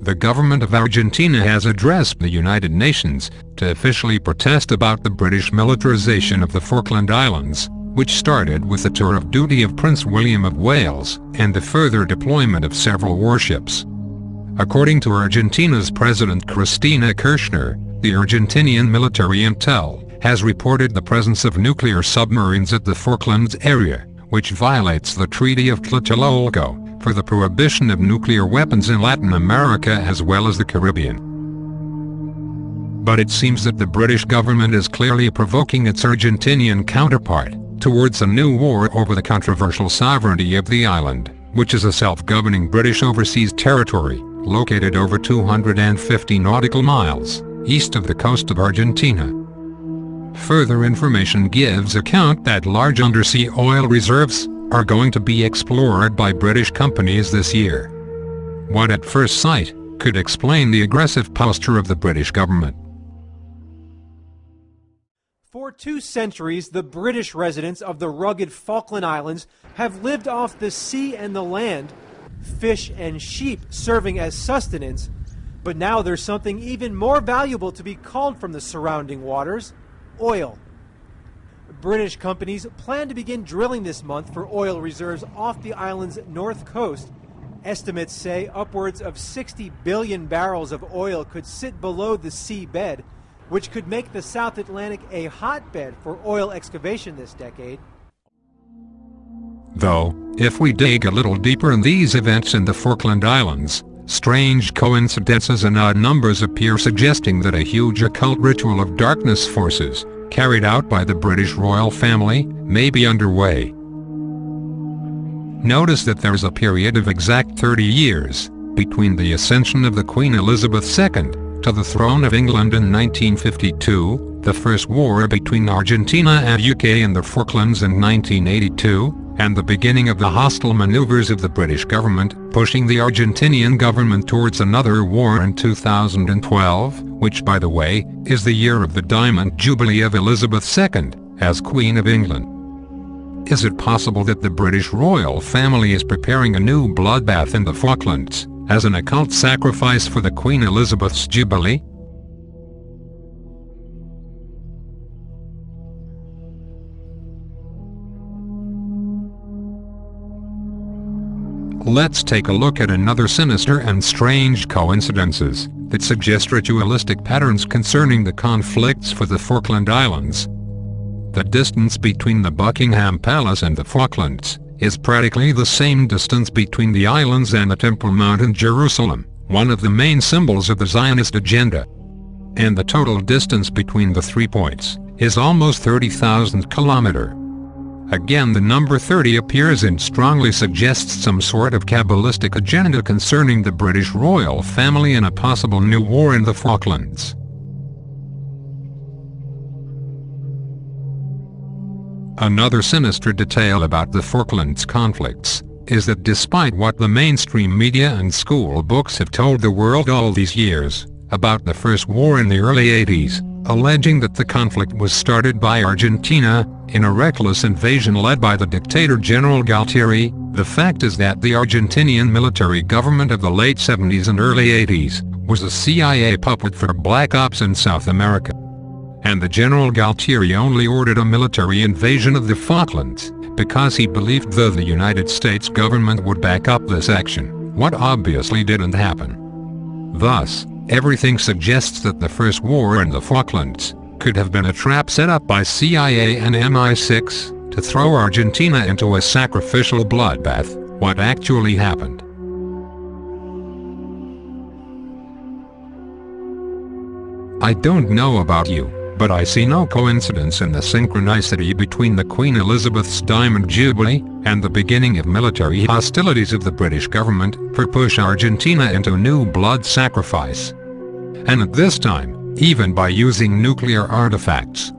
The government of Argentina has addressed the United Nations to officially protest about the British militarization of the Falkland Islands, which started with the tour of duty of Prince William of Wales and the further deployment of several warships. According to Argentina's President Cristina Kirchner, the Argentinian military intel has reported the presence of nuclear submarines at the Falklands area, which violates the Treaty of Tlatelolco for the prohibition of nuclear weapons in Latin America as well as the Caribbean. But it seems that the British government is clearly provoking its Argentinian counterpart towards a new war over the controversial sovereignty of the island, which is a self-governing British overseas territory, located over 250 nautical miles east of the coast of Argentina. Further information gives account that large undersea oil reserves are going to be explored by British companies this year. What at first sight could explain the aggressive posture of the British government? For 2 centuries, the British residents of the rugged Falkland Islands have lived off the sea and the land, fish and sheep serving as sustenance. But now there's something even more valuable to be called from the surrounding waters: oil. British companies plan to begin drilling this month for oil reserves off the island's north coast. Estimates say upwards of 60 billion barrels of oil could sit below the seabed, which could make the South Atlantic a hotbed for oil excavation this decade. Though, if we dig a little deeper in these events in the Falkland Islands, strange coincidences and odd numbers appear, suggesting that a huge occult ritual of darkness forces, carried out by the British royal family, may be underway. Notice that there's a period of exact 30 years between the ascension of the Queen Elizabeth II to the throne of England in 1952, the first war between Argentina and UK in the Falklands in 1982, and the beginning of the hostile maneuvers of the British government, pushing the Argentinian government towards another war in 2012, which, by the way, is the year of the Diamond Jubilee of Elizabeth II as Queen of England. Is it possible that the British royal family is preparing a new bloodbath in the Falklands as an occult sacrifice for the Queen Elizabeth's Jubilee? Let's take a look at another sinister and strange coincidences that suggest ritualistic patterns concerning the conflicts for the Falkland Islands. The distance between the Buckingham Palace and the Falklands is practically the same distance between the islands and the Temple Mount in Jerusalem, one of the main symbols of the Zionist agenda. And the total distance between the 3 points is almost 30,000 kilometers. Again, the number 30 appears and strongly suggests some sort of Kabbalistic agenda concerning the British royal family and a possible new war in the Falklands. Another sinister detail about the Falklands conflicts is that despite what the mainstream media and school books have told the world all these years about the First War in the early 80s, alleging that the conflict was started by Argentina in a reckless invasion led by the dictator General Galtieri, the fact is that the Argentinian military government of the late 70s and early 80s was a CIA puppet for black ops in South America. And the General Galtieri only ordered a military invasion of the Falklands because he believed the United States government would back up this action, what obviously didn't happen. Thus, everything suggests that the First War in the Falklands could have been a trap set up by CIA and MI6 to throw Argentina into a sacrificial bloodbath. What actually happened? I don't know about you, but I see no coincidence in the synchronicity between the Queen Elizabeth's Diamond Jubilee and the beginning of military hostilities of the British government for push Argentina into new blood sacrifice. And at this time, even by using nuclear artifacts.